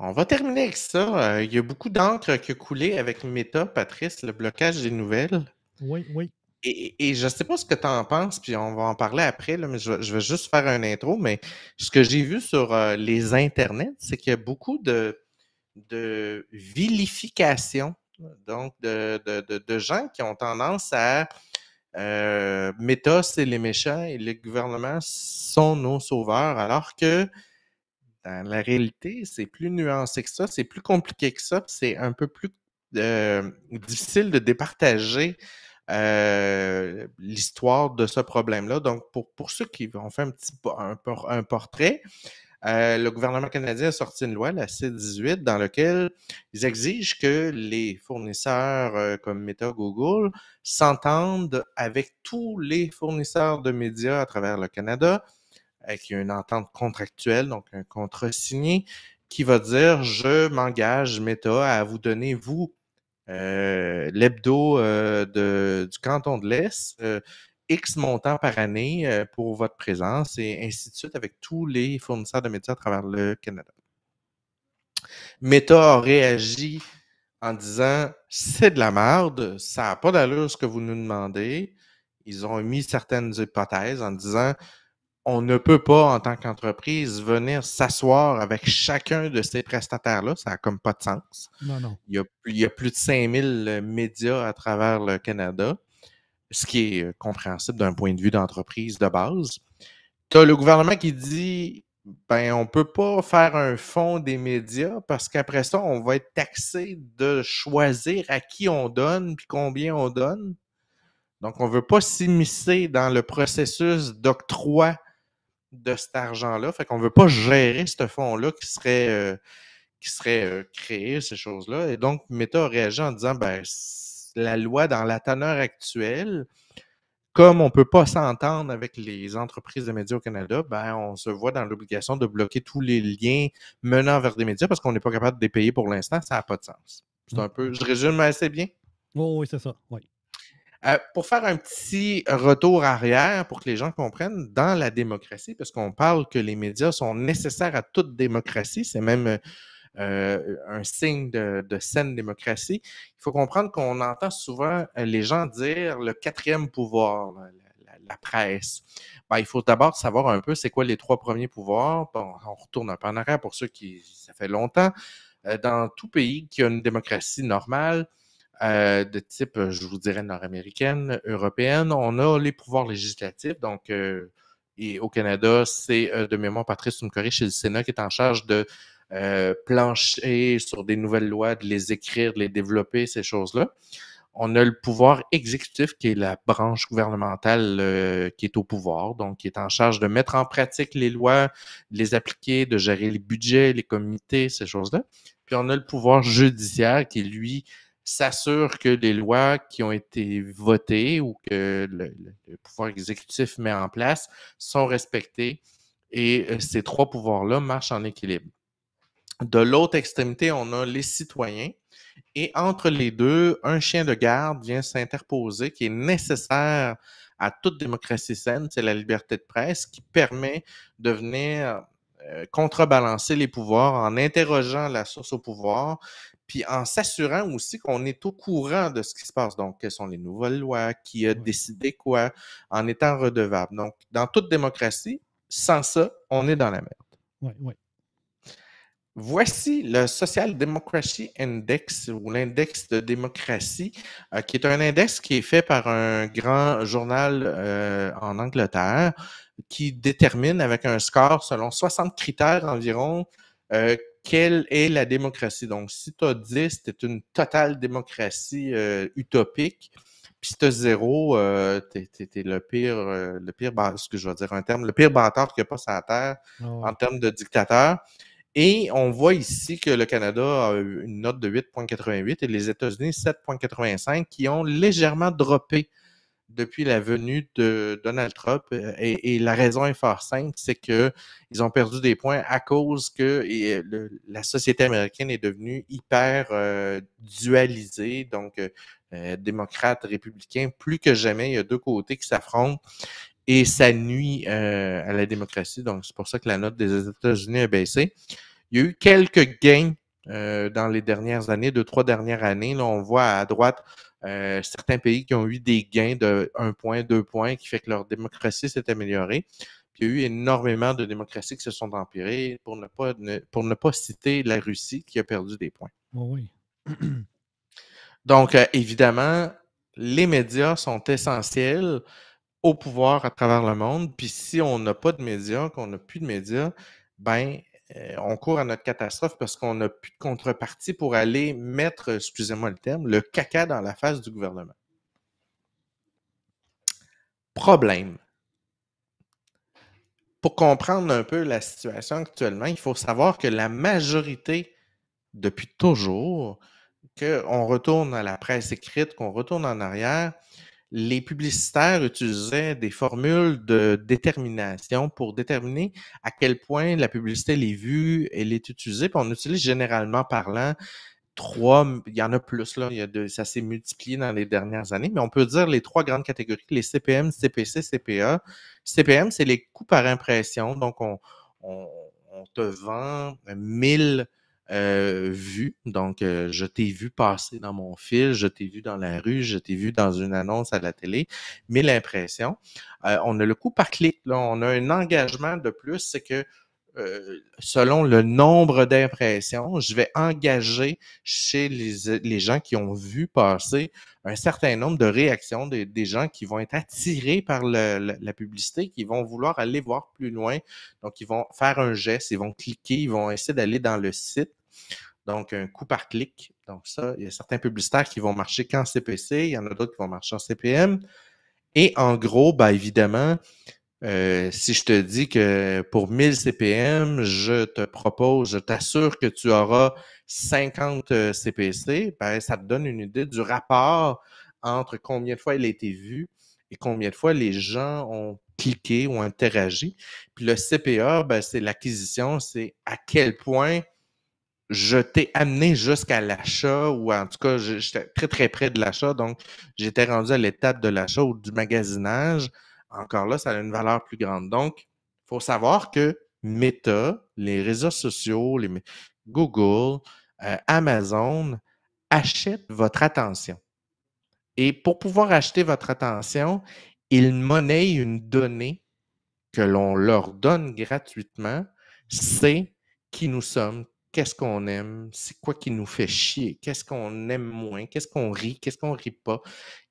On va terminer avec ça. Il y a beaucoup d'encre qui a coulé avec Meta, Patrice, le blocage des nouvelles. Oui, oui. Et je ne sais pas ce que tu en penses, puis on va en parler après, là, mais je vais juste faire un intro. Mais ce que j'ai vu sur les internets, c'est qu'il y a beaucoup de vilification, donc de gens qui ont tendance à Meta, c'est les méchants et les gouvernements sont nos sauveurs, alors que dans la réalité, c'est plus nuancé que ça, c'est plus compliqué que ça, puis c'est un peu plus difficile de départager l'histoire de ce problème-là. Donc, pour ceux qui ont fait un portrait, le gouvernement canadien a sorti une loi, la C-18, dans laquelle ils exigent que les fournisseurs comme Meta, Google s'entendent avec tous les fournisseurs de médias à travers le Canada, avec une entente contractuelle, donc un contrat signé, qui va dire je m'engage, Meta, à vous donner, vous, l'hebdo du canton de l'Est, X montant par année pour votre présence et ainsi de suite avec tous les fournisseurs de médias à travers le Canada. Meta a réagi en disant c'est de la merde, ça n'a pas d'allure ce que vous nous demandez. Ils ont mis certaines hypothèses en disant on ne peut pas, en tant qu'entreprise, venir s'asseoir avec chacun de ces prestataires-là. Ça n'a comme pas de sens. Non, non. Il y a plus de 5000 médias à travers le Canada, ce qui est compréhensible d'un point de vue d'entreprise de base. Tu as le gouvernement qui dit ben, on ne peut pas faire un fonds des médias parce qu'après ça, on va être taxé de choisir à qui on donne puis combien on donne. Donc, on ne veut pas s'immiscer dans le processus d'octroi de cet argent-là. Fait qu'on ne veut pas gérer ce fonds-là qui serait créé, ces choses-là. Et donc, Meta a réagi en disant, ben, la loi dans la teneur actuelle, comme on ne peut pas s'entendre avec les entreprises de médias au Canada, ben, on se voit dans l'obligation de bloquer tous les liens menant vers des médias parce qu'on n'est pas capable de les payer pour l'instant. Ça n'a pas de sens. C'est Mmh. un peu, je résume assez bien. Oui, oui, c'est ça, oui. Pour faire un petit retour arrière pour que les gens comprennent, dans la démocratie, parce qu'on parle que les médias sont nécessaires à toute démocratie, c'est même un signe de saine démocratie, il faut comprendre qu'on entend souvent les gens dire le quatrième pouvoir, la presse. Ben, il faut d'abord savoir un peu c'est quoi les trois premiers pouvoirs. Bon, on retourne un peu en arrière pour ceux qui, ça fait longtemps. Dans tout pays qui a une démocratie normale, de type, je vous dirais, nord-américaine, européenne. On a les pouvoirs législatifs. Donc, et au Canada, c'est de mémoire, Patrice, tu me corriges, c'est le Sénat qui est en charge de plancher sur des nouvelles lois, de les écrire, de les développer, ces choses-là. On a le pouvoir exécutif qui est la branche gouvernementale qui est au pouvoir, donc qui est en charge de mettre en pratique les lois, de les appliquer, de gérer les budgets, les comités, ces choses-là. Puis on a le pouvoir judiciaire qui, lui, s'assure que les lois qui ont été votées ou que le pouvoir exécutif met en place sont respectées. Et ces trois pouvoirs-là marchent en équilibre. De l'autre extrémité, on a les citoyens. Et entre les deux, un chien de garde vient s'interposer qui est nécessaire à toute démocratie saine, c'est la liberté de presse qui permet de venir contrebalancer les pouvoirs en interrogeant la source au pouvoir, puis en s'assurant aussi qu'on est au courant de ce qui se passe. Donc, quelles sont les nouvelles lois, qui a Oui, décidé quoi, en étant redevable. Donc, dans toute démocratie, sans ça, on est dans la merde. oui, oui. Voici le Social Democracy Index ou l'index de démocratie, qui est un index qui est fait par un grand journal en Angleterre qui détermine avec un score selon 60 critères environ quelle est la démocratie. Donc, si tu as 10, tu es une totale démocratie utopique. Puis si tu as 0, t'es le pire, ce que je vais dire un terme, le pire bâtard qu'il n'y a pas sur la Terre Ah en oui. termes de dictateur. Et on voit ici que le Canada a une note de 8,88 et les États-Unis 7,85 qui ont légèrement droppé depuis la venue de Donald Trump. Et la raison est fort simple, c'est qu'ils ont perdu des points à cause que la société américaine est devenue hyper dualisée, donc démocrate, républicain, plus que jamais, il y a deux côtés qui s'affrontent et ça nuit à la démocratie. Donc, c'est pour ça que la note des États-Unis a baissé. Il y a eu quelques gains dans les dernières années, 2-3 dernières années. Là, on voit à droite certains pays qui ont eu des gains de 1 point, 2 points, qui fait que leur démocratie s'est améliorée. Puis il y a eu énormément de démocraties qui se sont empirées, pour ne pas citer la Russie qui a perdu des points. Oui, oui. Donc, évidemment, les médias sont essentiels au pouvoir à travers le monde. Puis si on n'a pas de médias, qu'on n'a plus de médias, ben, on court à notre catastrophe parce qu'on n'a plus de contrepartie pour aller mettre, excusez-moi le terme, le caca dans la face du gouvernement. Problème. Pour comprendre un peu la situation actuellement, il faut savoir que la majorité, depuis toujours, qu'on retourne à la presse écrite, qu'on retourne en arrière, les publicitaires utilisaient des formules de détermination pour déterminer à quel point la publicité elle est vue, elle est utilisée. Puis on utilise généralement parlant il y en a plus, là, ça s'est multiplié dans les dernières années, mais on peut dire les 3 grandes catégories, les CPM, CPC, CPA. CPM, c'est les coûts par impression. Donc, on, on te vend 1000 vues. Donc, je t'ai vu passer dans mon fil, je t'ai vu dans la rue, je t'ai vu dans une annonce à la télé. 1000 impressions. On a le coût par clic. Là, on a un engagement de plus, c'est que selon le nombre d'impressions, je vais engager chez les gens qui ont vu passer un certain nombre de réactions, des gens qui vont être attirés par la publicité, qui vont vouloir aller voir plus loin. Donc, ils vont faire un geste, ils vont cliquer, ils vont essayer d'aller dans le site. Donc, un coût par clic. Donc, ça, il y a certains publicitaires qui vont marcher qu'en CPC, il y en a d'autres qui vont marcher en CPM. Et en gros, ben, évidemment, si je te dis que pour 1000 CPM, je t'assure que tu auras 50 CPC, ben, ça te donne une idée du rapport entre combien de fois il a été vu et combien de fois les gens ont cliqué ou interagi. Puis le CPA, ben, c'est l'acquisition, c'est à quel point je t'ai amené jusqu'à l'achat ou en tout cas, j'étais très, très près de l'achat. Donc, j'étais rendu à l'étape de l'achat ou du magasinage. Encore là, ça a une valeur plus grande. Donc, il faut savoir que Meta, les réseaux sociaux, Google, Amazon achètent votre attention. Et pour pouvoir acheter votre attention, ils monnaient une donnée que l'on leur donne gratuitement, c'est qui nous sommes, qu'est-ce qu'on aime, c'est quoi qui nous fait chier, qu'est-ce qu'on aime moins, qu'est-ce qu'on rit, qu'est-ce qu'on rit pas.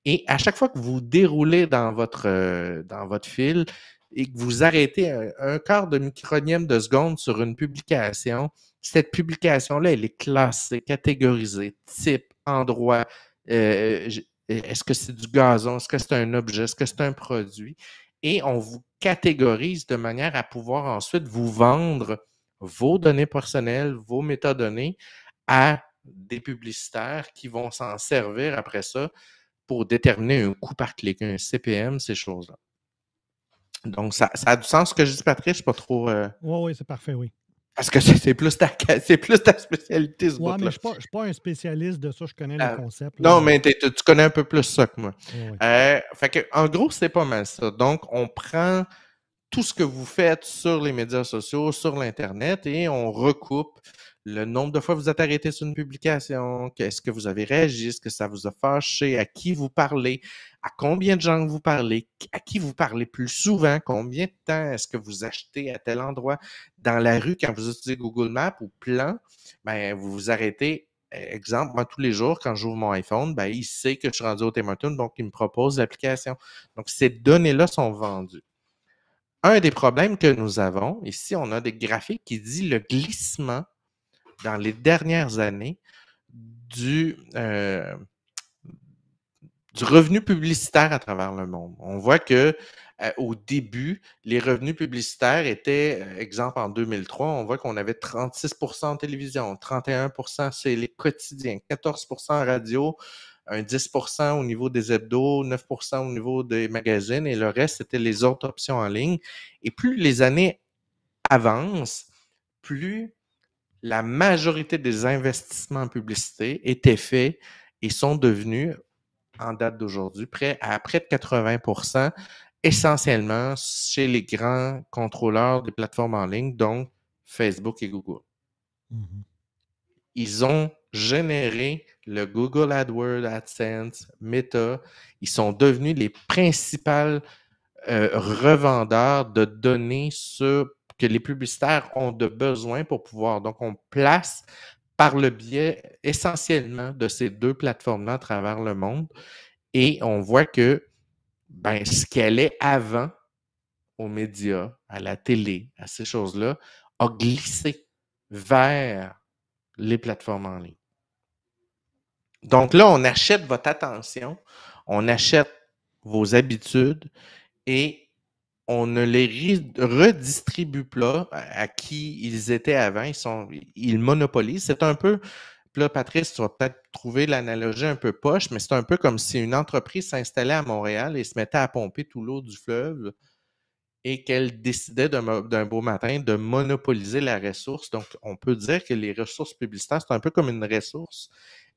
Et à chaque fois que vous déroulez dans votre fil et que vous arrêtez un quart de micronième de seconde sur une publication, cette publication-là, elle est classée, catégorisée, type, endroit, est-ce que c'est du gazon, est-ce que c'est un objet, est-ce que c'est un produit? Et on vous catégorise de manière à pouvoir ensuite vous vendre vos données personnelles, vos métadonnées à des publicitaires qui vont s'en servir après ça pour déterminer un coût par clic, un CPM, ces choses-là. Donc, ça a du sens ce que je dis, Patrick, je suis pas trop... Oui, oui, c'est parfait, oui. Parce que c'est plus ta spécialité, ce Oui, mais bout-là. je ne suis pas un spécialiste de ça, je connais le concept. Là, Non, mais tu connais un peu plus ça que moi. oui, oui. Fait que, en gros, c'est pas mal ça. Donc, on prend tout ce que vous faites sur les médias sociaux, sur l'Internet, et on recoupe le nombre de fois que vous êtes arrêté sur une publication, est-ce que vous avez réagi, est-ce que ça vous a fâché, à qui vous parlez, à combien de gens vous parlez, à qui vous parlez plus souvent, combien de temps est-ce que vous achetez à tel endroit, dans la rue quand vous utilisez Google Maps ou Plan, ben, vous vous arrêtez. Exemple, moi, tous les jours, quand j'ouvre mon iPhone, ben, il sait que je suis rendu au Tim Hortons, donc il me propose l'application. Donc, ces données-là sont vendues. Un des problèmes que nous avons, ici, on a des graphiques qui dit le glissement dans les dernières années du revenu publicitaire à travers le monde. On voit que au début, les revenus publicitaires étaient, exemple en 2003, on voit qu'on avait 36% en télévision, 31% chez les quotidiens, 14% en radio, un 10% au niveau des hebdos, 9% au niveau des magazines et le reste, c'était les autres options en ligne. Et plus les années avancent, plus la majorité des investissements en publicité étaient faits et sont devenus, en date d'aujourd'hui, à près de 80%, essentiellement chez les grands contrôleurs des plateformes en ligne, donc Facebook et Google. Mhm. Ils ont généré le Google AdWords, AdSense, Meta. Ils sont devenus les principaux revendeurs de données que les publicitaires ont de besoin pour pouvoir. Donc, on place par le biais essentiellement de ces deux plateformes-là à travers le monde et on voit que ce qu'elle est avant aux médias, à la télé, à ces choses-là, a glissé vers les plateformes en ligne. Donc là, on achète votre attention, on achète vos habitudes et on ne les redistribue pas à qui ils étaient avant. Ils monopolisent. C'est un peu, puis là, Patrice, tu vas peut-être trouver l'analogie un peu poche, mais c'est un peu comme si une entreprise s'installait à Montréal et se mettait à pomper tout l'eau du fleuve et qu'elle décidait d'un beau matin de monopoliser la ressource. Donc, on peut dire que les ressources publicitaires, c'est un peu comme une ressource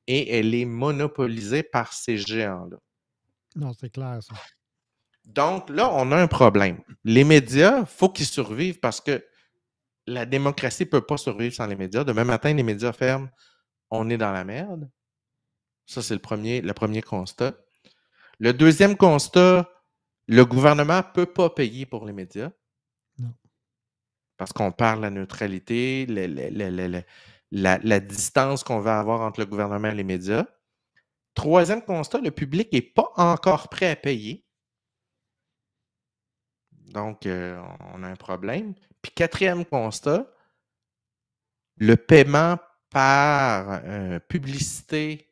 et elle est monopolisée par ces géants-là. Non, c'est clair, ça. Donc, là, on a un problème. Les médias, il faut qu'ils survivent parce que la démocratie ne peut pas survivre sans les médias. Demain matin, les médias ferment, on est dans la merde. Ça, c'est le premier constat. Le deuxième constat, le gouvernement ne peut pas payer pour les médias. Non. Parce qu'on parle de la neutralité, la distance qu'on va avoir entre le gouvernement et les médias. Troisième constat, le public n'est pas encore prêt à payer. Donc, on a un problème. Puis quatrième constat, le paiement par publicité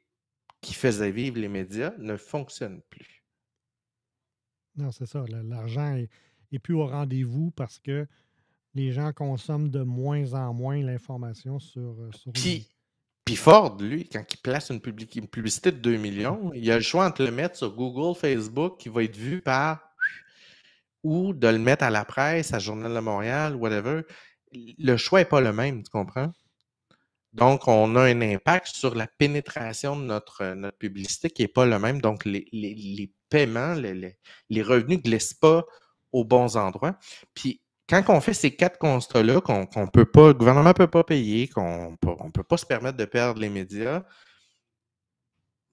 qui faisait vivre les médias ne fonctionne plus. Non, c'est ça. L'argent est plus au rendez-vous parce que les gens consomment de moins en moins l'information sur les... Puis Ford, lui, quand il place une publicité de 2 millions, il a le choix entre le mettre sur Google, Facebook, qui va être vu par, ou de le mettre à la presse, à Journal de Montréal, whatever. Le choix n'est pas le même, tu comprends? Donc, on a un impact sur la pénétration de notre publicité qui n'est pas le même. Donc, les paiements, les revenus ne glissent pas aux bons endroits. Puis, quand on fait ces 4 constats-là, qu'on peut pas, le gouvernement ne peut pas payer, qu'on ne peut pas se permettre de perdre les médias,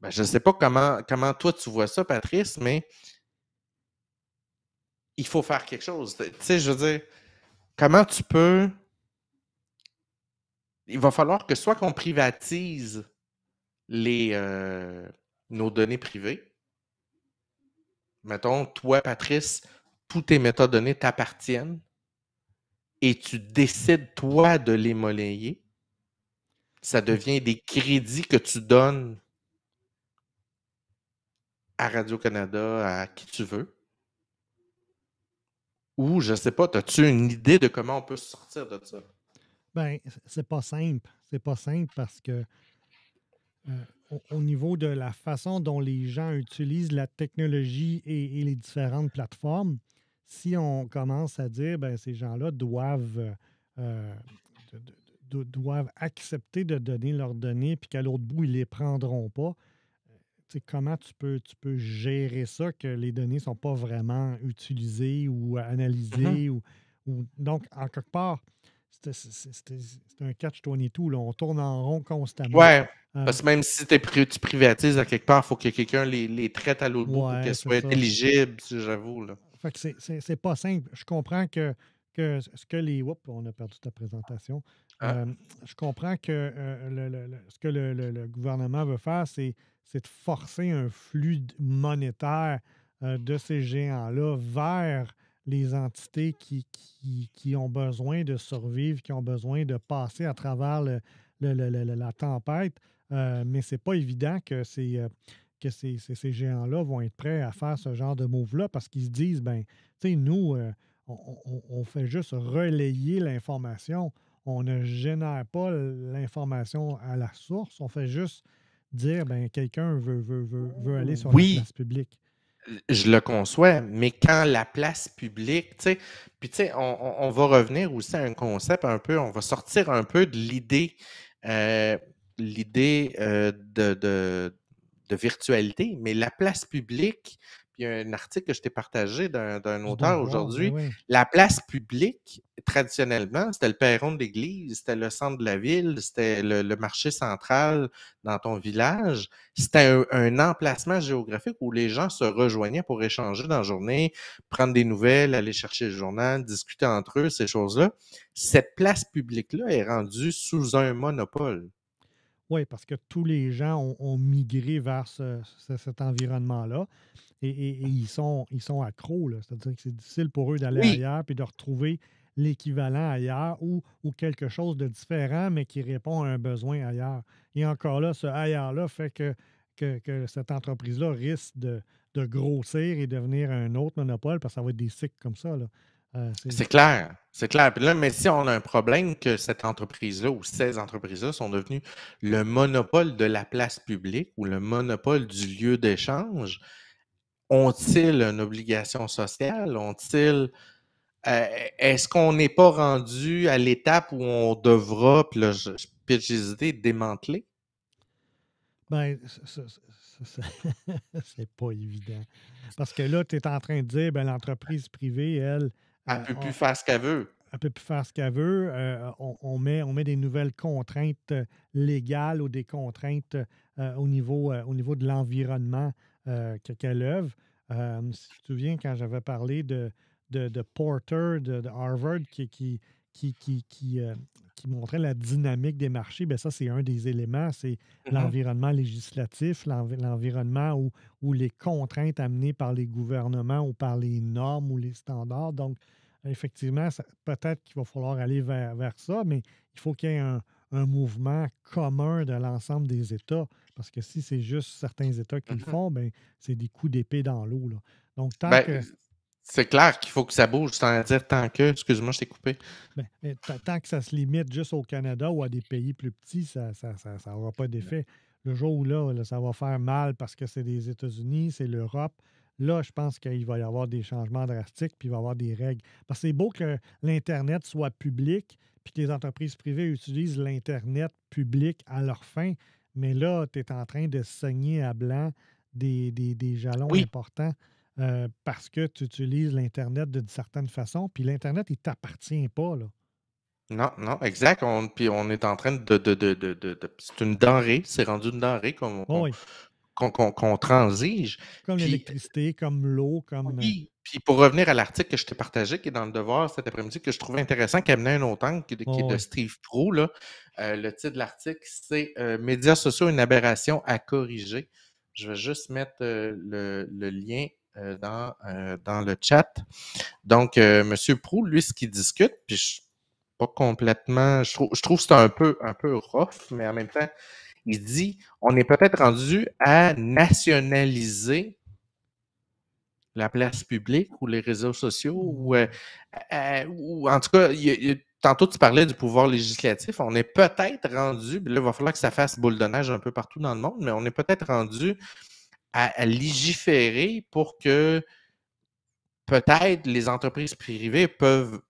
je ne sais pas comment toi tu vois ça, Patrice, mais il faut faire quelque chose. Tu sais, je veux dire, comment tu peux... Il va falloir que soit qu'on privatise nos données privées. Mettons, toi, Patrice, tous tes métadonnées t'appartiennent et tu décides, toi, de les monnayer. Ça devient des crédits que tu donnes à Radio-Canada, à qui tu veux. Ou, je ne sais pas, as-tu une idée de comment on peut sortir de ça? Ben, c'est pas simple. C'est pas simple parce que au niveau de la façon dont les gens utilisent la technologie et les différentes plateformes, si on commence à dire ben ces gens-là doivent accepter de donner leurs données puis qu'à l'autre bout, ils ne les prendront pas, comment tu peux gérer ça que les données ne sont pas vraiment utilisées ou analysées donc, en quelque part, c'est un catch-22. Là. On tourne en rond constamment. Ouais, parce que même si tu privatises à quelque part, il faut que quelqu'un les traite à l'autre bout pour qu'elles soient intelligibles, j'avoue. Là. Fait que c'est pas simple. Je comprends que ce que les... Oups, on a perdu ta présentation. Je comprends que ce que le gouvernement veut faire, c'est de forcer un flux monétaire de ces géants-là vers les entités qui ont besoin de survivre, qui ont besoin de passer à travers la tempête. Mais c'est pas évident que ces géants-là vont être prêts à faire ce genre de move-là parce qu'ils se disent, ben, tu sais, nous, on fait juste relayer l'information. On ne génère pas l'information à la source. On fait juste dire, ben, quelqu'un veut aller sur la place publique. Je le conçois, mais quand la place publique, tu sais, puis tu sais, on va revenir aussi à un concept un peu, on va sortir un peu de l'idée de virtualité, mais la place publique, puis il y a un article que je t'ai partagé d'un Du auteur devoir, ben aujourd'hui. oui. La place publique, traditionnellement, c'était le perron de l'église, c'était le centre de la ville, c'était le marché central dans ton village. C'était un emplacement géographique où les gens se rejoignaient pour échanger dans la journée, prendre des nouvelles, aller chercher le journal, discuter entre eux, ces choses-là. Cette place publique-là est rendue sous un monopole. Oui, parce que tous les gens ont migré vers cet environnement-là et ils sont accros, là. C'est-à-dire que c'est difficile pour eux d'aller Oui, ailleurs puis de retrouver l'équivalent ailleurs ou quelque chose de différent, mais qui répond à un besoin ailleurs. Et encore là, ce ailleurs-là fait que cette entreprise-là risque de grossir et devenir un autre monopole parce que ça va être des cycles comme ça, là. C'est c'est clair. C'est clair. Puis là, mais si on a un problème que cette entreprise-là ou ces entreprises-là sont devenues le monopole de la place publique ou le monopole du lieu d'échange, ont-ils une obligation sociale? Ont-ils euh, est-ce qu'on n'est pas rendu à l'étape où on devra, puis là, je pitch des idées, démanteler? ben, c'est pas évident. Parce que là, tu es en train de dire, ben, l'entreprise privée, elle, Elle peut plus a faire ce qu'elle veut. elle peut plus faire ce qu'elle veut. On met des nouvelles contraintes légales ou des contraintes au niveau de l'environnement qu'elle œuvre. Si tu te souviens, quand j'avais parlé de Porter de Harvard qui montrait la dynamique des marchés, bien ça, c'est un des éléments. C'est Mhm, l'environnement législatif, l'environnement où les contraintes amenées par les gouvernements ou par les normes ou les standards. Donc, effectivement, peut-être qu'il va falloir aller vers ça, mais il faut qu'il y ait un mouvement commun de l'ensemble des États. Parce que si c'est juste certains États qui le mhm. font, ben, c'est des coups d'épée dans l'eau, là. Donc, tant Ben, que, c'est clair qu'il faut que ça bouge, sans dire tant que, excuse-moi, je t'ai coupé. tant que ça se limite juste au Canada ou à des pays plus petits, ça n'aura pas d'effet. Le jour où là, ça va faire mal parce que c'est les États-Unis, c'est l'Europe, là, je pense qu'il va y avoir des changements drastiques, puis il va y avoir des règles. Parce que c'est beau que l'Internet soit public, puis que les entreprises privées utilisent l'Internet public à leur fin, mais là, tu es en train de saigner à blanc des jalons Oui, importants parce que tu utilises l'Internet d'une certaine façon, puis l'Internet, il ne t'appartient pas, là. non, non, exact. Puis on est en train c'est une denrée, c'est rendu une denrée Oh oui, qu'on transige. comme Puis l'électricité, comme l'eau, comme. oui, puis pour revenir à l'article que je t'ai partagé, qui est dans le Devoir cet après-midi, que je trouvais intéressant, qui amenait un autre angle, qui est Oh de oui. Steve Pro, là. Le titre de l'article, c'est Médias sociaux, une aberration à corriger. Je vais juste mettre le lien dans le chat. Donc, Monsieur Prou, lui, ce qu'il discute, puis je pas complètement, je trouve que c'est un peu rough, mais en même temps, il dit, on est peut-être rendu à nationaliser la place publique ou les réseaux sociaux ou en tout cas, tantôt tu parlais du pouvoir législatif, on est peut-être rendu, puis là, il va falloir que ça fasse boule de neige un peu partout dans le monde, mais on est peut-être rendu à légiférer pour que peut-être les entreprises privées peuvent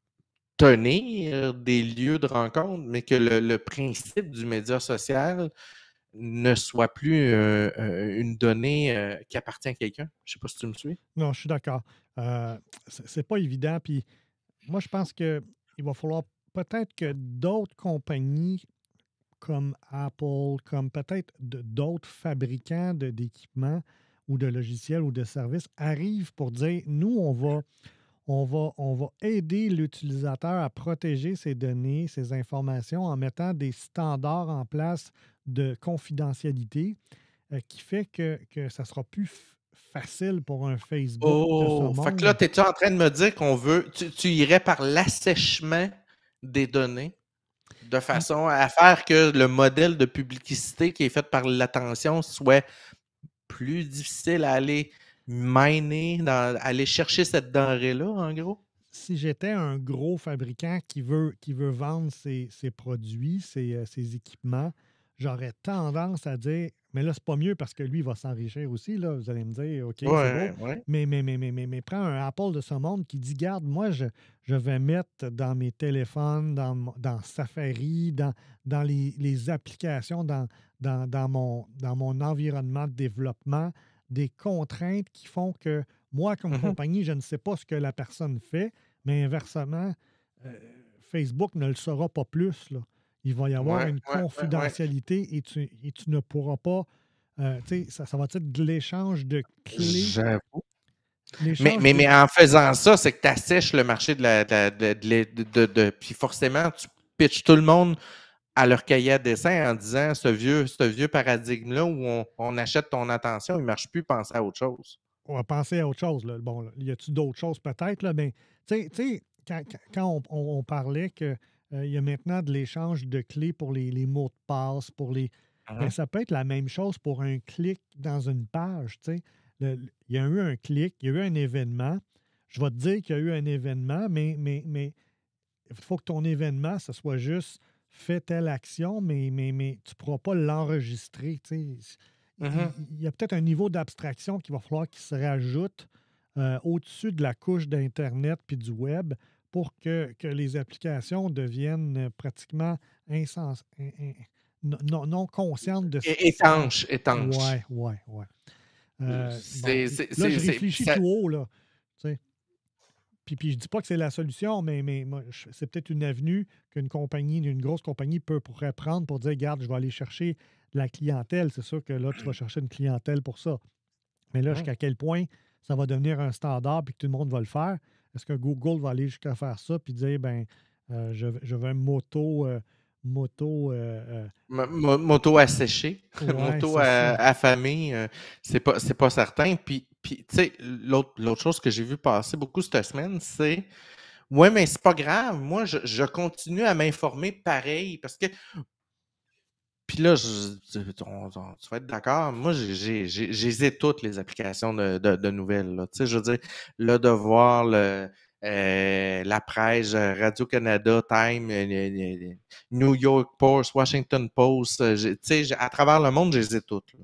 tenir des lieux de rencontre, mais que le principe du média social ne soit plus une donnée qui appartient à quelqu'un. Je ne sais pas si tu me suis. Non, je suis d'accord. C'est pas évident. Puis moi, je pense qu'il va falloir peut-être que d'autres compagnies comme Apple, comme peut-être d'autres fabricants d'équipements ou de logiciels ou de services arrivent pour dire, nous, on va aider l'utilisateur à protéger ses données, ses informations en mettant des standards en place de confidentialité qui fait que ça sera plus facile pour un Facebook de ce Oh, fait que là, monde. t'es-tu en train de me dire qu'on veut, tu irais par l'assèchement des données de N- façon à faire que le modèle de publicité qui est fait par l'attention soit plus difficile à aller miner, aller chercher cette denrée-là, en gros? Si j'étais un gros fabricant qui veut vendre ses produits, ses équipements, j'aurais tendance à dire, mais là, c'est pas mieux parce que lui, il va s'enrichir aussi. Là. Vous allez me dire, OK, c'est beau, Ouais, ouais. mais prends un Apple de ce monde qui dit, garde, moi, je vais mettre dans mes téléphones, dans Safari, dans les applications, dans mon environnement de développement, des contraintes qui font que Moi, comme Mhm. compagnie, je ne sais pas ce que la personne fait, mais inversement, euh, Facebook ne le saura pas plus, là. Il va y avoir Ouais, une ouais, ouais, ouais. confidentialité et tu ne pourras pas. Tu sais, ça va être de l'échange de clés. J'avoue. L'échange de. Mais en faisant ça, c'est que tu assèches le marché puis forcément, tu pitches tout le monde à leur cahier à dessin en disant ce vieux paradigme-là où on achète ton attention, il ne marche plus, pensez à autre chose. On va penser à autre chose. Là. Bon, là, y a-t-il d'autres choses peut-être? Là? Ben, tu sais, quand on parlait qu'il y a maintenant de l'échange de clés pour les mots de passe, pour les. Ben, Mhm. ça peut être la même chose pour un clic dans une page. Tu sais. Il y a eu un clic, il y a eu un événement. Je vais te dire qu'il y a eu un événement, mais il faut que ton événement, ce soit juste fait telle action, mais tu ne pourras pas l'enregistrer. Tu sais. Mhm. Il y a peut-être un niveau d'abstraction qu'il va falloir qu'il se rajoute au-dessus de la couche d'Internet puis du Web pour que les applications deviennent pratiquement non conscientes de ce qui se passe. Étanche, étanche. Ouais, ouais, ouais. Bon, là, je C'est, réfléchis tout haut, là. Tu sais. Puis je dis pas que c'est la solution, mais moi, c'est peut-être une avenue qu'une compagnie, une grosse compagnie pourrait prendre pour dire, regarde, je vais aller chercher de la clientèle. C'est sûr que là, tu vas chercher une clientèle pour ça. Mais là, Mhm. jusqu'à quel point ça va devenir un standard et que tout le monde va le faire? Est-ce que Google va aller jusqu'à faire ça puis dire, ben, je veux un moto, Moto asséché, ouais, moto c'est ça. affamé, c'est pas certain. Puis tu sais, l'autre chose que j'ai vu passer beaucoup cette semaine, c'est ouais, mais c'est pas grave. Moi, je continue à m'informer pareil parce que puis là, tu vas être d'accord. Moi, j'ai toutes les applications de nouvelles. Là. Tu sais, je veux dire, Le Devoir, la presse, Radio-Canada, Time, New York Post, Washington Post. Tu sais, à travers le monde, je les ai toutes. Là.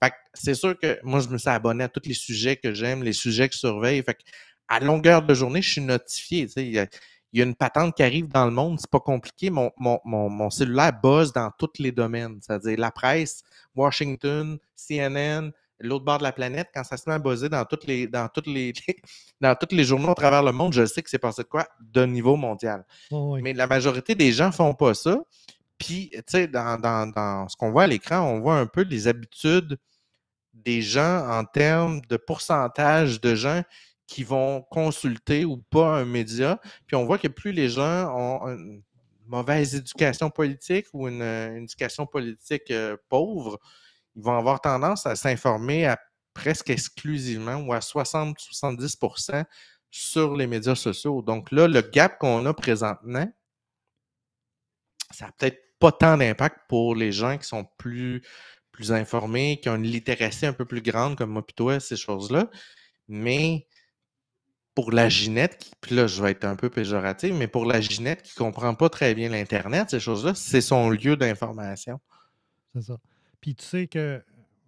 Fait que c'est sûr que moi, je me suis abonné à tous les sujets que j'aime, les sujets que je surveille. Fait que à longueur de journée, je suis notifié. Tu sais, il y a une patente qui arrive dans le monde, c'est pas compliqué. Mon cellulaire buzz dans tous les domaines. C'est-à-dire la presse, Washington, CNN, l'autre bord de la planète, quand ça se met à buzzer dans tous les journaux à travers le monde, je sais que c'est passé de quoi de niveau mondial. Oh, oui, Mais la majorité des gens font pas ça. Puis, tu sais, dans ce qu'on voit à l'écran, on voit un peu les habitudes des gens en termes de pourcentage de gens qui vont consulter ou pas un média. Puis on voit que plus les gens ont une mauvaise éducation politique ou une éducation politique pauvre, ils vont avoir tendance à s'informer presque exclusivement ou à 60-70% sur les médias sociaux. Donc là, le gap qu'on a présentement, ça n'a peut-être pas tant d'impact pour les gens qui sont plus informés, qui ont une littératie un peu plus grande comme moi et toi, ces choses-là. Mais pour la Ginette, puis là, je vais être un peu péjoratif, mais pour la Ginette qui ne comprend pas très bien l'Internet, ces choses-là, c'est son lieu d'information. c'est ça. Puis tu sais que,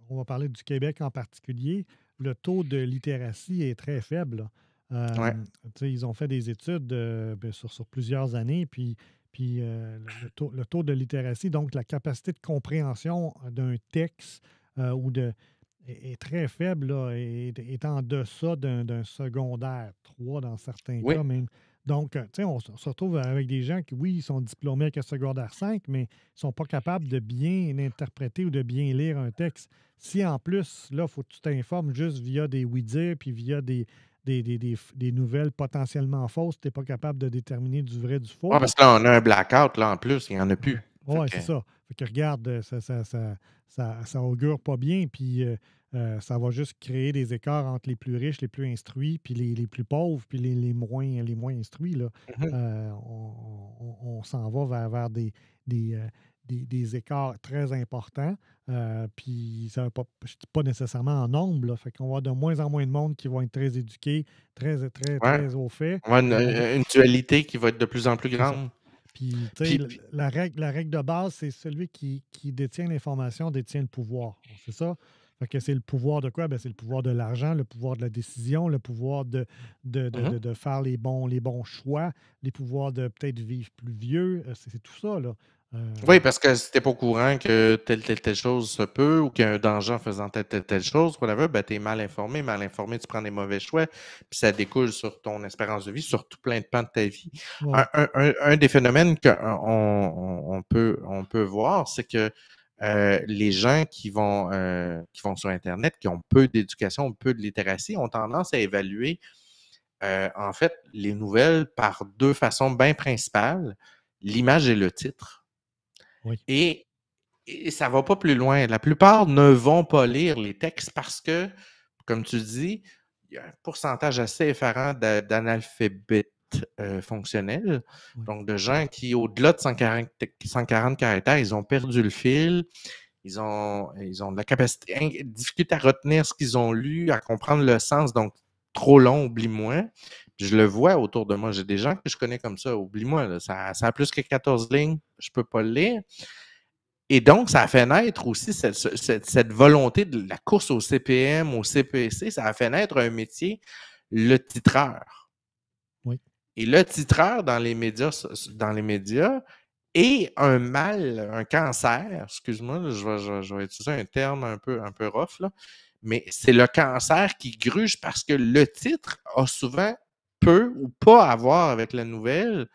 on va parler du Québec en particulier, le taux de littératie est très faible. Là. Ouais. Tu sais, ils ont fait des études ben, sur plusieurs années, puis le taux de littératie, donc la capacité de compréhension d'un texte ou est très faible, là, est en deçà d'un secondaire, 3 dans certains Oui. cas même. Donc, tu sais, on se retrouve avec des gens qui, oui, ils sont diplômés avec un secondaire 5, mais ils ne sont pas capables de bien interpréter ou de bien lire un texte. Si en plus, là, il faut que tu t'informes juste via des oui-dire puis via des nouvelles potentiellement fausses, tu n'es pas capable de déterminer du vrai du Ouais, faux. parce que là, on a un blackout, là, en plus, il n'y en a plus. Fait Oui, que, c'est ça. Fait que regarde, ça augure pas bien, puis ça va juste créer des écarts entre les plus riches, les plus instruits, puis les plus pauvres, puis les moins instruits. Là. mhm. On s'en va vers des, euh, des écarts très importants. Puis ça va pas, je dis pas nécessairement en nombre, là. Fait qu'on va avoir de moins en moins de monde qui vont être très éduqués, très, très, Ouais. très au fait. On va On une dualité qui va être de plus en plus C'est ça. grande. Puis, tu sais, Puis, la règle de base, c'est celui qui détient l'information détient le pouvoir. C'est ça? Fait que c'est le pouvoir de quoi? Ben, c'est le pouvoir de l'argent, le pouvoir de la décision, le pouvoir mhm. de faire les bons choix, les pouvoirs de peut-être vivre plus vieux. C'est tout ça, là. Euh, Oui, parce que si t'es pas au courant que telle chose se peut ou qu'il y a un danger en faisant telle chose, whatever, ben t'es mal informé. Mal informé, tu prends des mauvais choix, puis ça découle sur ton espérance de vie, sur tout plein de pans de ta vie. ouais, Un des phénomènes qu'on on peut voir, c'est que les gens qui vont sur Internet, qui ont peu d'éducation, peu de littératie, ont tendance à évaluer en fait les nouvelles par deux façons bien principales, l'image et le titre. oui, Et ça va pas plus loin. La plupart ne vont pas lire les textes parce que, comme tu dis, il y a un pourcentage assez effarant d'analphabètes fonctionnels. oui, Donc, de gens qui, au-delà de 140 caractères, ils ont perdu le fil, ils ont de la capacité, difficulté à retenir ce qu'ils ont lu, à comprendre le sens. Donc, trop long, oublie-moi. Je le vois autour de moi. J'ai des gens que je connais comme ça. Oublie-moi, là, ça a plus que 14 lignes. Je peux pas le lire. Et donc, ça a fait naître aussi cette volonté de la course au CPM, au CPC, ça a fait naître un métier, le titreur. oui, Et le titreur dans les médias est un mal, un cancer, excuse-moi, je vais utiliser un terme un peu rough, là, mais c'est le cancer qui gruge parce que le titre a souvent peu ou pas à voir avec la nouvelle,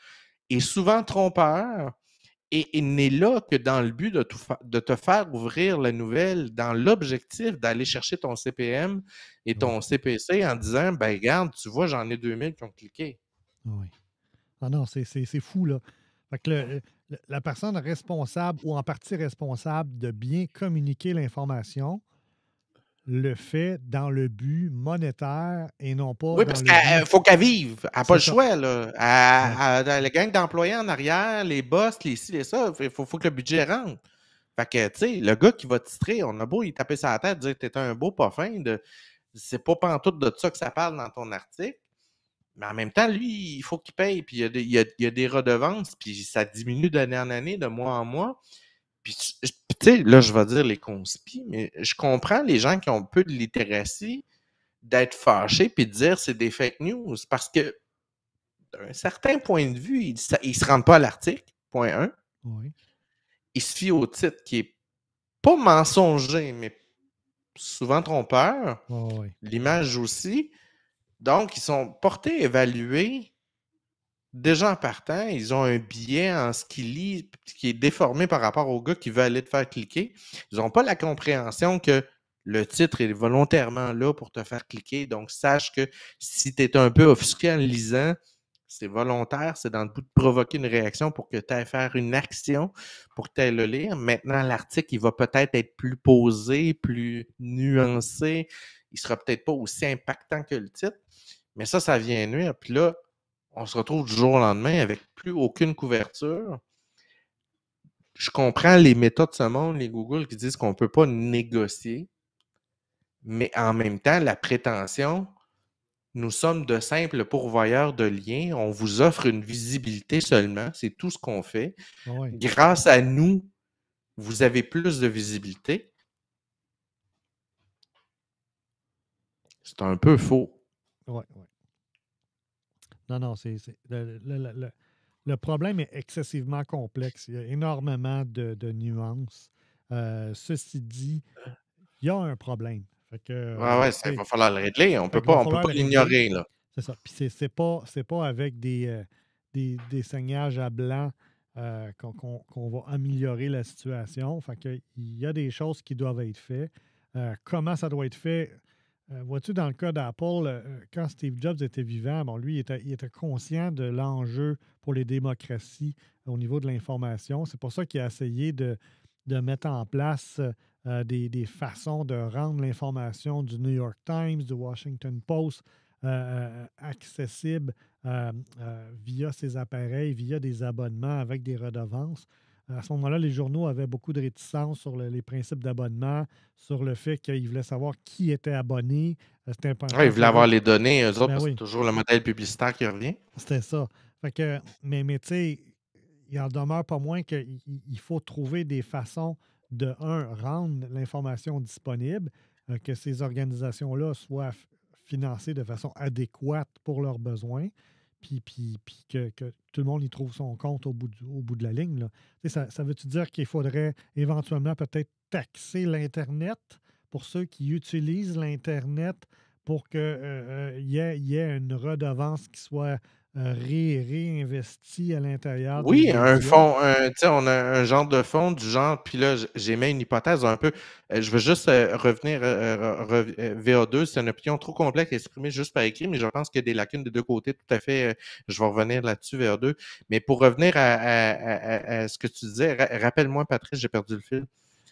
est souvent trompeur, et il n'est là que dans le but de te faire ouvrir la nouvelle, dans l'objectif d'aller chercher ton CPM et oui, ton CPC en disant, ben regarde, tu vois, j'en ai 2000 qui ont cliqué. oui. Ah non, c'est fou, là. Fait que la personne responsable ou en partie responsable de bien communiquer l'information le fait dans le but monétaire et non pas Oui, dans parce le but. qu'il faut qu'elle vive. Elle n'a pas C'est le ça. choix, là. Ouais. La gang d'employés en arrière, les boss, les ci, les ça, il faut que le budget rentre. Fait que, tu sais, le gars qui va titrer, on a beau y taper sa tête, dire que t'es un beau pas fin, c'est pas pantoute de ça que ça parle dans ton article. Mais en même temps, lui, il faut qu'il paye, puis il y a des redevances, puis ça diminue d'année en année, de mois en mois. Puis, tu sais, là, je vais dire les conspis, mais je comprends les gens qui ont peu de littératie d'être fâchés puis de dire c'est des fake news parce que, d'un certain point de vue, ils se rendent pas à l'article, point un. Oui. Ils se fient au titre qui est pas mensonger, mais souvent trompeur. Oui. L'image aussi. Donc, ils sont portés à évaluer. Déjà en partant, ils ont un biais en ce qu'ils lisent qui est déformé par rapport au gars qui veut aller te faire cliquer. Ils n'ont pas la compréhension que le titre est volontairement là pour te faire cliquer. Donc, sache que si tu es un peu offusqué en le lisant, c'est volontaire, c'est dans le but de provoquer une réaction pour que tu ailles faire une action, pour que tu ailles le lire. Maintenant, l'article, il va peut-être être plus posé, plus nuancé. Il sera peut-être pas aussi impactant que le titre, mais ça vient nuire. Puis là, on se retrouve du jour au lendemain avec plus aucune couverture. Je comprends les méthodes de ce monde, les Google qui disent qu'on ne peut pas négocier, mais en même temps, la prétention, nous sommes de simples pourvoyeurs de liens, on vous offre une visibilité seulement, c'est tout ce qu'on fait. Oui. Grâce à nous, vous avez plus de visibilité. C'est un peu faux. Oui. Oui. Non, non, le problème est excessivement complexe. Il y a énormément de nuances. Ceci dit, il y a un problème. Fait que, Ouais, ouais, ça, il tu sais, va falloir le régler. fait qu'il va On peut falloir pas le régler. l'ignorer, là. C'est ça. Puis c'est pas avec des saignages à blanc qu'on va améliorer la situation. Fait que, il y a des choses qui doivent être faites. Comment ça doit être fait? Vois-tu, dans le cas d'Apple, quand Steve Jobs était vivant, bon, lui, il était conscient de l'enjeu pour les démocraties au niveau de l'information. C'est pour ça qu'il a essayé de mettre en place des façons de rendre l'information du New York Times, du Washington Post accessible via ses appareils, via des abonnements avec des redevances. À ce moment-là, les journaux avaient beaucoup de réticences sur les principes d'abonnement, sur le fait qu'ils voulaient savoir qui était abonné. C'était Ouais, important ils voulaient pour eux. avoir les données, eux autres, Ben parce que c'est oui, toujours le modèle publicitaire qui revient. c'était ça. Fait que, mais tu sais, il en demeure pas moins qu'il il faut trouver des façons de, un, rendre l'information disponible, que ces organisations-là soient financées de façon adéquate pour leurs besoins. puis que tout le monde y trouve son compte au bout de la ligne, là. Ça veut-tu dire qu'il faudrait éventuellement peut-être taxer l'Internet pour ceux qui utilisent l'Internet pour qu'il y ait une redevance qui soit réinvestie à l'intérieur des Oui, un médias? fonds, tu sais, on a un genre de fonds du genre, puis là, j'émets une hypothèse un peu. Je veux juste revenir, VA2, c'est une opinion trop complexe exprimée juste par écrit, mais je pense qu'il y a des lacunes des deux côtés, tout à fait. Je vais revenir là-dessus, VA2. Mais pour revenir à ce que tu disais, rappelle-moi, Patrice, j'ai perdu le fil.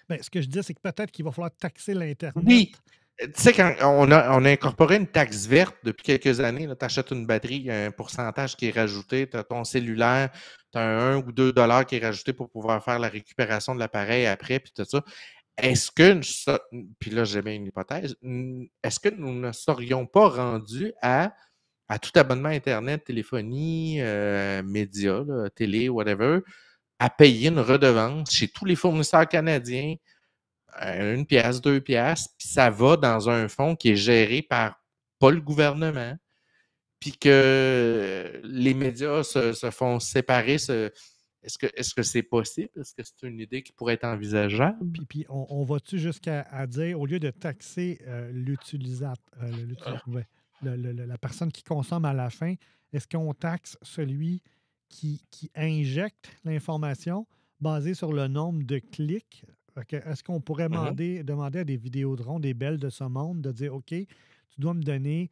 Ben, ce que je dis, c'est que peut-être qu'il va falloir taxer l'Internet. Oui. Tu sais, quand on a incorporé une taxe verte depuis quelques années, tu achètes une batterie, il y a un pourcentage qui est rajouté, tu as ton cellulaire, tu as un 1 ou 2 dollars qui est rajouté pour pouvoir faire la récupération de l'appareil après, puis tout ça. Est-ce que, puis là, j'ai bien une hypothèse, est-ce que nous ne serions pas rendus à tout abonnement Internet, téléphonie, médias, là, télé, whatever, à payer une redevance chez tous les fournisseurs canadiens, 1 pièce, 2 piastres, puis ça va dans un fonds qui est géré par pas le gouvernement, puis que les médias se font séparer. Est-ce que c'est possible? Est-ce que c'est une idée qui pourrait être envisageable? Puis on va-tu jusqu'à à dire, au lieu de taxer l'utilisateur, ouais, la personne qui consomme à la fin, est-ce qu'on taxe celui qui injecte l'information basée sur le nombre de clics? Est-ce qu'on pourrait Mhm. demander à des Vidéotron, des belles de ce monde, de dire, OK, tu dois me donner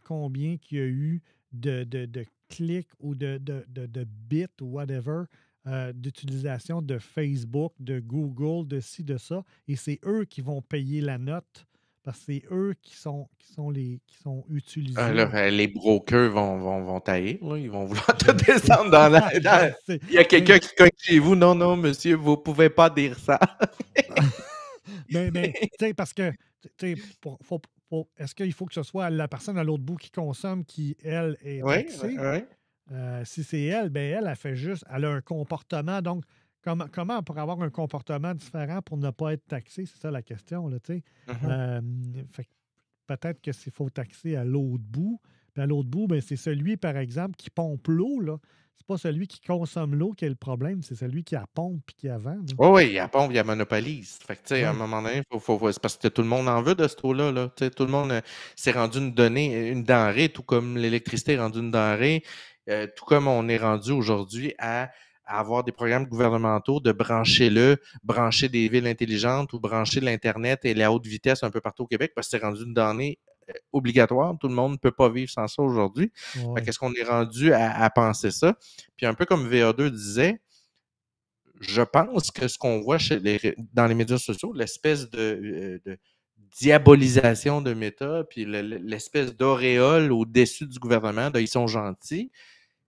combien qu'il y a eu de clics ou de bits ou whatever d'utilisation de Facebook, de Google, de ci, de ça, et c'est eux qui vont payer la note parce que c'est eux qui sont utilisés. Là, les brokers vont tailler, là. Ils vont vouloir te Je sais, descendre dans la. je sais. Il y a Mais, quelqu'un qui cogne chez vous. Non, non, monsieur, vous ne pouvez pas dire ça. mais tu sais, parce que, tu sais, est-ce qu'il faut que ce soit la personne à l'autre bout qui consomme qui, elle, est Oui, taxée? oui. Si c'est elle, ben elle fait juste, elle a un comportement. Donc, comment on pourrait avoir un comportement différent pour ne pas être taxé? C'est ça la question, là, tu sais. Mhm. Euh, Fait que peut-être que s'il faut taxer à l'autre bout. Puis à l'autre bout, ben, c'est celui, par exemple, qui pompe l'eau, là. C'est pas celui qui consomme l'eau qui est le problème, c'est celui qui la pompe et qui la vend, là. Oui, oui, il y a pompe, il y a monopolise. Fait que, tu sais, à un Ouais. moment donné, c'est parce que tout le monde en veut de ce taux-là, là. Tu sais, tout le monde s'est rendu une donnée, une denrée, tout comme l'électricité est rendue une denrée, tout comme on est rendu aujourd'hui à avoir des programmes gouvernementaux de brancher des villes intelligentes ou brancher l'Internet et la haute vitesse un peu partout au Québec parce que c'est rendu une donnée obligatoire. Tout le monde ne peut pas vivre sans ça aujourd'hui. Fait Ouais. qu'est-ce qu'on est rendu à penser ça? Puis un peu comme VA2 disait, je pense que ce qu'on voit dans les médias sociaux, l'espèce de diabolisation de Meta, puis l'espèce d'auréole au-dessus du gouvernement, ils sont gentils,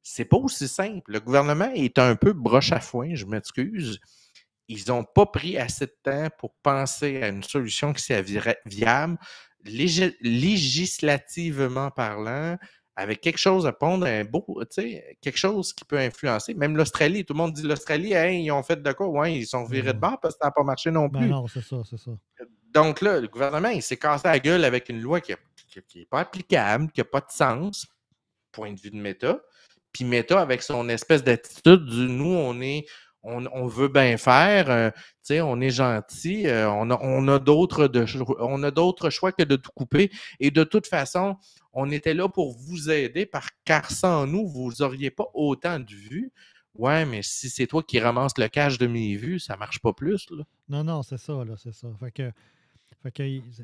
c'est pas aussi simple. Le gouvernement est un peu broche à foin, je m'excuse. Ils n'ont pas pris assez de temps pour penser à une solution qui soit viable, législativement parlant, avec quelque chose à pondre, un beau, tu sais, quelque chose qui peut influencer. Même l'Australie, tout le monde dit l'Australie, hey, ils ont fait de quoi? Ouais, ils sont virés de Ouais. bord parce que ça n'a pas marché non Ben plus. non, c'est ça, c'est ça. Donc là, le gouvernement, il s'est cassé la gueule avec une loi qui n'est pas applicable, qui n'a pas de sens, point de vue de Meta. Puis Meta, avec son espèce d'attitude du nous, on veut bien faire, on est gentil, on a d'autres choix que de tout couper. Et de toute façon, on était là pour vous aider, car sans nous, vous n'auriez pas autant de vues. Ouais, mais si c'est toi qui ramasses le cash de mes vues, ça marche pas plus, là. Non, non, c'est ça, là, c'est ça. Fait que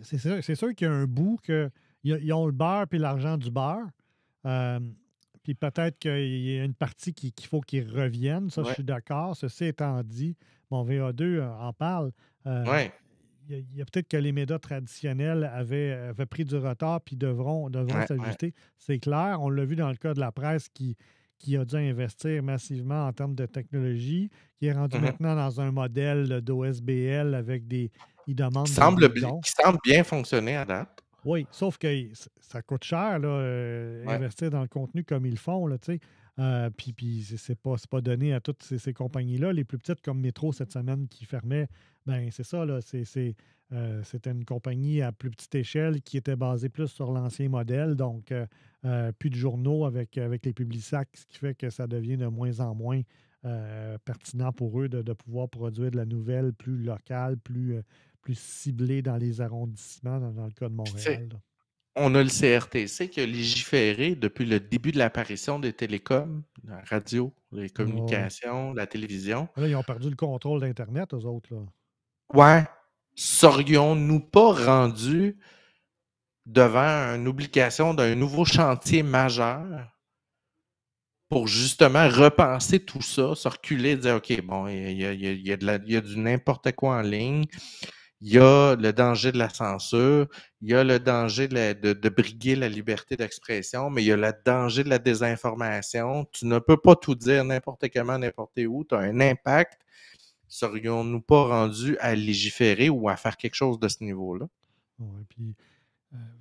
c'est sûr qu'il y a un bout que ils ont le beurre puis l'argent du beurre. Euh, Puis peut-être qu'il y a une partie qu'il faut qu'ils reviennent. Ça, je Ouais, suis d'accord. Ceci étant dit, mon VA2 en parle. Euh, ouais. il y a peut-être que les médias traditionnels avaient pris du retard puis devront Ouais, ouais. s'ajuster. C'est clair. On l'a vu dans le cas de la presse qui a dû investir massivement en termes de technologie, qui est rendu Mhm. maintenant dans un modèle d'OSBL avec des. Ils Qui demandent semble, des dons. qui semble bien fonctionner à date. Oui, sauf que ça coûte cher, là, Ouais. investir dans le contenu comme ils le font, là, tu sais. Puis c'est pas donné à toutes ces compagnies-là. Les plus petites, comme Métro cette semaine qui fermait, ben c'est ça, là. c'était une compagnie à plus petite échelle qui était basée plus sur l'ancien modèle, donc plus de journaux avec les Publisac, ce qui fait que ça devient de moins en moins pertinent pour eux de pouvoir produire de la nouvelle plus locale, plus ciblée dans les arrondissements, dans le cas de Puis, tu sais, Montréal, là. on a le CRTC qui a légiféré depuis le début de l'apparition des télécoms, la radio, les Ouais. communications, la télévision. Là, ils ont perdu le contrôle d'Internet, eux autres, là. Ouais, serions-nous pas rendus devant une obligation d'un nouveau chantier majeur pour justement repenser tout ça, se reculer, dire OK, bon, il y a du n'importe quoi en ligne, il y a le danger de la censure, il y a le danger de briguer la liberté d'expression, mais il y a le danger de la désinformation. Tu ne peux pas tout dire n'importe comment, n'importe où. Tu as un impact. Serions-nous pas rendus à légiférer ou à faire quelque chose de ce niveau-là? Ouais, puis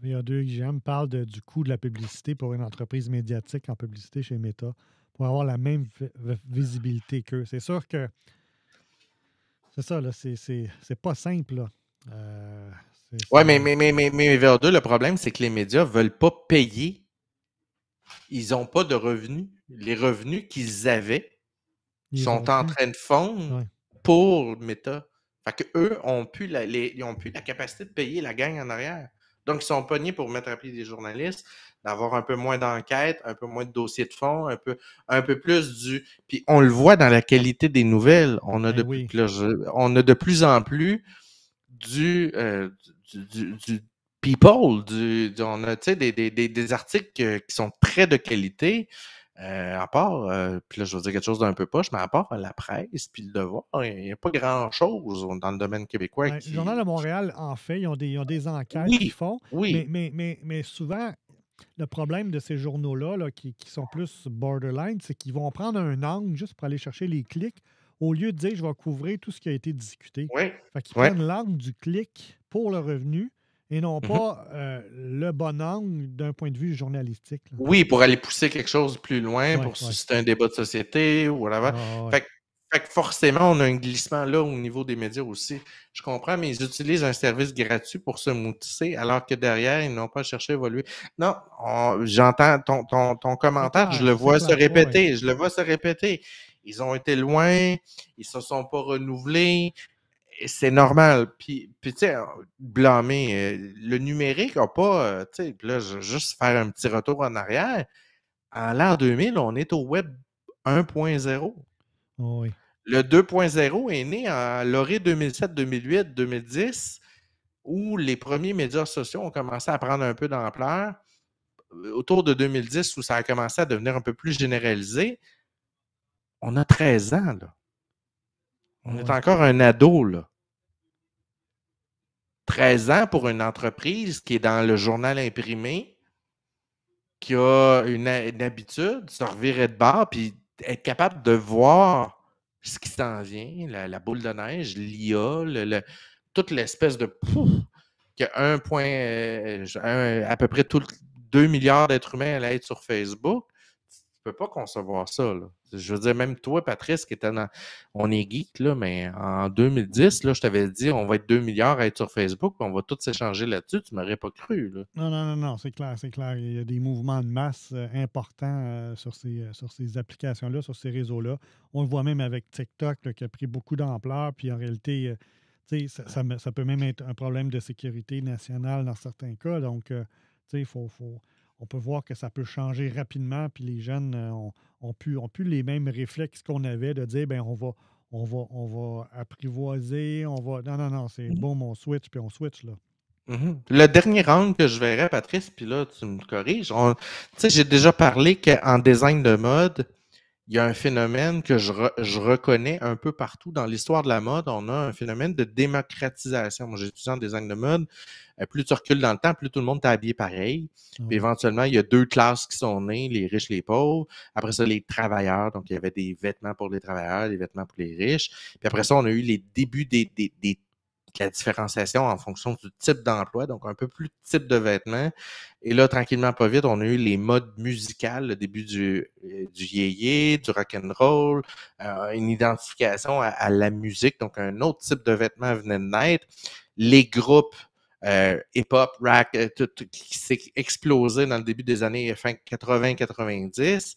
VA2 IGM parle du coût de la publicité pour une entreprise médiatique en publicité chez Meta pour avoir la même visibilité qu'eux. C'est sûr que c'est ça, là, c'est pas simple, là. Euh, c'est, Oui, c'est- mais VO2, le problème, c'est que les médias ne veulent pas payer. Ils n'ont pas de revenus. Les revenus qu'ils avaient Ils les ont sont en plus. train de fondre Ouais. pour Meta. Fait qu'eux ils ont plus la capacité de payer la gang en arrière. Donc, ils sont pognés pour mettre à pied des journalistes, d'avoir un peu moins d'enquêtes, un peu moins de dossiers de fond, un peu plus du. Puis on le voit dans la qualité des nouvelles. Ben oui. On a de plus en plus du people, on a des articles qui sont très de qualité. À part, puis là, je vais dire quelque chose d'un peu poche, mais à part la presse puis le devoir, il n'y a pas grand-chose dans le domaine québécois Ben, le Journal de qui. Montréal, en fait, ils ont des enquêtes qu'ils Oui, font, mais, oui. mais, mais, mais souvent, le problème de ces journaux-là, là, qui sont plus borderline, c'est qu'ils vont prendre un angle juste pour aller chercher les clics au lieu de dire je vais couvrir tout ce qui a été discuté. Oui, Fait qu'ils oui. prennent l'angle du clic pour le revenu et non Mhm. pas le bon angle d'un point de vue journalistique, là. Oui, pour aller pousser quelque chose plus loin, Ouais, pour ouais. susciter un débat de société ou whatever. Ah, ouais. Fait, que- fait que forcément, on a un glissement là au niveau des médias aussi. Je comprends, mais ils utilisent un service gratuit pour se mousser, alors que derrière, ils n'ont pas cherché à évoluer. Non, j'entends ton C'est commentaire, je clair, le c'est vois se clair. Ouais, ouais. répéter, je le vois se répéter. Ils ont été loin, ils se sont pas renouvelés, et c'est normal. Puis tu sais, blâmer, le numérique n'a pas, tu sais, puis là, je vais juste faire un petit retour en arrière. En l'an 2000, on est au web 1.0. Oh, oui. Le 2.0 est né en l'orée 2007, 2008, 2010, où les premiers médias sociaux ont commencé à prendre un peu d'ampleur. Autour de 2010, où ça a commencé à devenir un peu plus généralisé, on a 13 ans, là. On Oh, est oui. encore un ado, là. 13 ans pour une entreprise qui est dans le journal imprimé, qui a une habitude, se revirer de bord, puis être capable de voir ce qui s'en vient, la boule de neige, l'IA, toute l'espèce de pouf, que à peu près 2 milliards d'êtres humains allaient être sur Facebook. Tu peux pas concevoir ça, là. Je veux dire, même toi, Patrice, qui était dans. On est geek, là, mais en 2010, là, je t'avais dit, on va être 2 milliards à être sur Facebook, puis on va tous s'échanger là-dessus. Tu m'aurais pas cru, là. Non, non, non, non, c'est clair, c'est clair. Il y a des mouvements de masse importants sur ces applications-là, sur ces réseaux-là. On le voit même avec TikTok là, qui a pris beaucoup d'ampleur. Puis en réalité, tu sais, ça peut même être un problème de sécurité nationale dans certains cas. Donc, tu sais, on peut voir que ça peut changer rapidement. Puis les jeunes ont plus les mêmes réflexes qu'on avait de dire, ben on va apprivoiser, on va. Non, non, non, c'est boum, on switch, puis on switch, là. Mhm. Le dernier angle que je verrais, Patrice, puis là, tu me corriges. Tu sais, j'ai déjà parlé qu'en design de mode, il y a un phénomène que je reconnais un peu partout dans l'histoire de la mode. On a un phénomène de démocratisation. Moi, j'ai étudié en design de mode. Plus tu recules dans le temps, plus tout le monde est habillé pareil. Ah Puis oui. éventuellement, il y a deux classes qui sont nées, les riches, les pauvres. Après ça, les travailleurs. Donc, il y avait des vêtements pour les travailleurs, des vêtements pour les riches. Puis après ça, on a eu les débuts de la différenciation en fonction du type d'emploi, donc un peu plus de type de vêtements. Et là, tranquillement, pas vite, on a eu les modes musicales, le début du yéyé, du rock'n'roll, une identification à la musique, donc un autre type de vêtements venait de naître. les groupes hip-hop, rap, tout qui s'est explosé dans le début des années fin 80-90.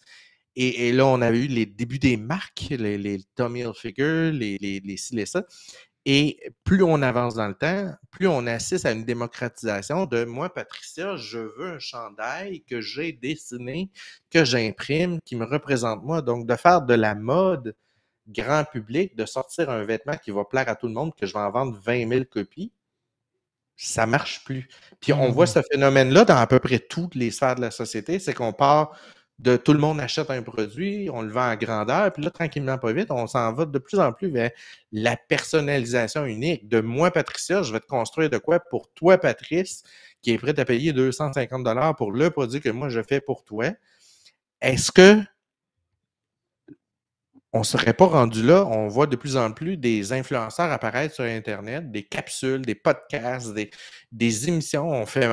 Et là, on a eu les débuts des marques, les Tommy Hilfiger, les ci, les ça. Et plus on avance dans le temps, plus on assiste à une démocratisation de moi, Patricia, je veux un chandail que j'ai dessiné, que j'imprime, qui me représente moi. Donc, de faire de la mode grand public, de sortir un vêtement qui va plaire à tout le monde, que je vais en vendre 20 000 copies, ça marche plus. Puis on voit ce phénomène-là dans à peu près toutes les sphères de la société, c'est qu'on part de tout le monde achète un produit, on le vend à grandeur, puis là, tranquillement, pas vite, on s'en va de plus en plus vers la personnalisation unique. De moi, Patricia, je vais te construire de quoi pour toi, Patrice, qui est prêt à payer 250 $ pour le produit que moi, je fais pour toi. Est-ce que on ne serait pas rendu là? On voit de plus en plus des influenceurs apparaître sur Internet, des capsules, des podcasts, des émissions. On fait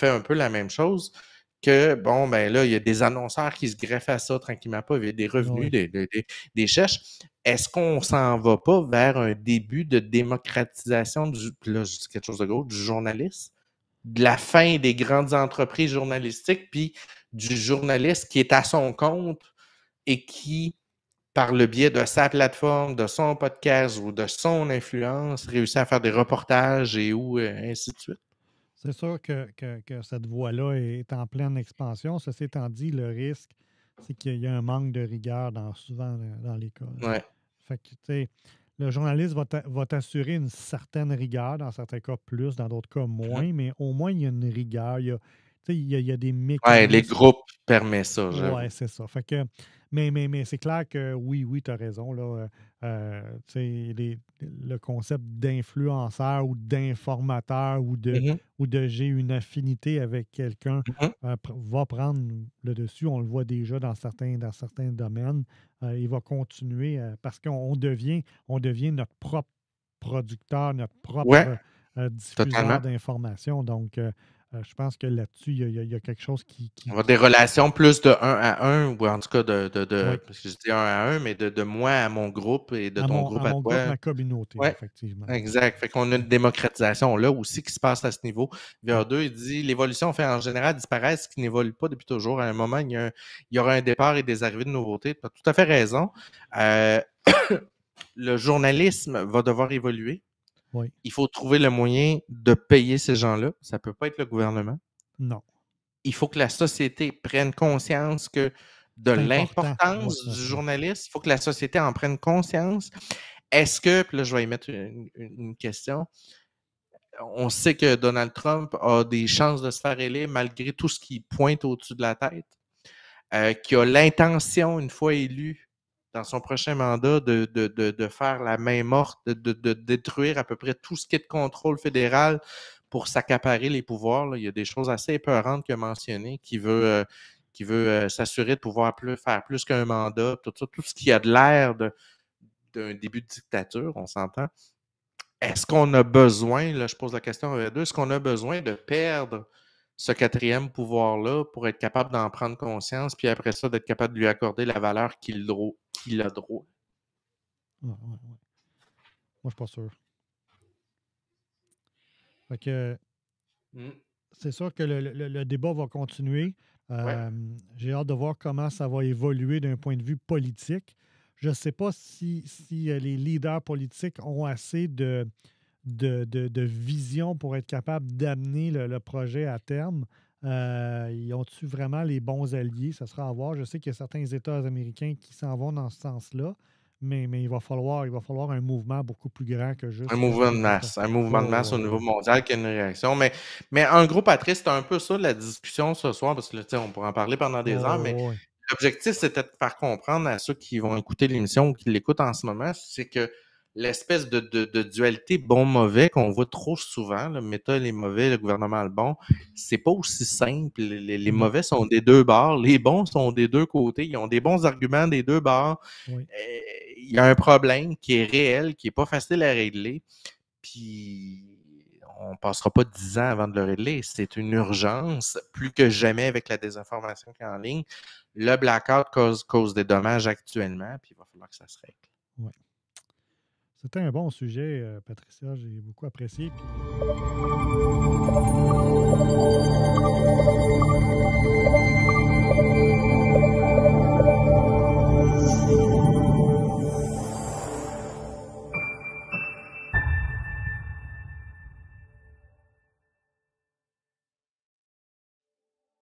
un peu la même chose que, bon, ben là, il y a des annonceurs qui se greffent à ça tranquillement pas, il y a des revenus, des cherches. Est-ce qu'on s'en va pas vers un début de démocratisation là, je dis quelque chose de gros, du journalisme? De la fin des grandes entreprises journalistiques, puis du journaliste qui est à son compte et qui par le biais de sa plateforme, de son podcast ou de son influence, réussit à faire des reportages et ainsi de suite. C'est sûr que cette voie-là est en pleine expansion. Ceci étant dit, le risque, c'est qu'il y a un manque de rigueur souvent dans les cas. Ouais. Fait que, tu sais, le journaliste va t'assurer une certaine rigueur, dans certains cas plus, dans d'autres cas moins, mais au moins, il y a une rigueur. Il y a des Ouais, les mécanismes. groupes permettent ça, j'avoue. Ouais, c'est ça. Fait que, mais c'est clair que oui, tu as raison. Là, tu sais, le concept d'influenceur ou d'informateur ou de j'ai une affinité avec quelqu'un va prendre le dessus. On le voit déjà dans certains domaines. Il va continuer parce qu'on devient notre propre producteur, notre Ouais, propre totalement. diffuseur d'informations. Donc, je pense que là-dessus, il y a quelque chose qui On va des relations plus de 1 à 1, ou en tout cas oui, parce que je dis 1 à 1, mais de moi à mon groupe et de à ton mon, groupe à à mon groupe, toi. ma communauté, Ouais, effectivement. exact. Fait qu'on a une démocratisation là aussi qui se passe à ce niveau. VR2, il dit l'évolution fait en général disparaître ce qui n'évolue pas depuis toujours. À un moment, il y aura un départ et des arrivées de nouveautés. Tu as tout à fait raison. Le journalisme va devoir évoluer. Oui. Il faut trouver le moyen de payer ces gens-là. Ça ne peut pas être le gouvernement. Non. Il faut que la société prenne conscience de C'est important. Oui, l'importance oui, du oui. journaliste. Il faut que la société en prenne conscience. Est-ce que, puis là, je vais y mettre une question. On sait que Donald Trump a des chances de se faire élire malgré tout ce qui pointe au-dessus de la tête, qui a l'intention, une fois élu, dans son prochain mandat, de faire la main morte, de détruire à peu près tout ce qui est de contrôle fédéral pour s'accaparer les pouvoirs. Là. Il y a des choses assez épeurantes qu'il a mentionnées, qui veut s'assurer de pouvoir faire plus qu'un mandat, tout ça, tout ce qui a de l'air d'un début de dictature, on s'entend. Est-ce qu'on a besoin, là, je pose la question à deux, est-ce qu'on a besoin de perdre ce quatrième pouvoir-là pour être capable d'en prendre conscience, puis après ça, d'être capable de lui accorder la valeur qu'il a droit? Ouais, ouais, ouais. Moi, je suis pas sûr. Fait que c'est sûr que le débat va continuer. Ouais. J'ai hâte de voir comment ça va évoluer d'un point de vue politique. Je ne sais pas si les leaders politiques ont assez de vision pour être capables d'amener le projet à terme. Ils ont-tu vraiment les bons alliés? Ça sera à voir. Je sais qu'il y a certains États américains qui s'en vont dans ce sens-là, mais il va falloir un mouvement beaucoup plus grand que Un juste mouvement de quelques États. masse. Un mouvement de Oh, masse au ouais, niveau ouais. mondial qui a une réaction. Mais en gros, Patrice, c'est un peu ça la discussion ce soir, parce que là, on pourrait en parler pendant des heures, mais Oh, ouais. l'objectif, c'était de faire comprendre à ceux qui vont écouter l'émission ou qui l'écoutent en ce moment, c'est que l'espèce de dualité bon-mauvais qu'on voit trop souvent, le méta les mauvais, le gouvernement le bon, c'est pas aussi simple. Les Non. mauvais sont des deux bords, les bons sont des deux côtés, ils ont des bons arguments des deux bords. Oui. Il y a un problème qui est réel, qui est pas facile à régler, puis on passera pas 10 ans avant de le régler. C'est une urgence, plus que jamais avec la désinformation qui est en ligne. Le blackout cause des dommages actuellement, puis il va falloir que ça se règle. Oui. C'était un bon sujet, Patricia. J'ai beaucoup apprécié. Puis...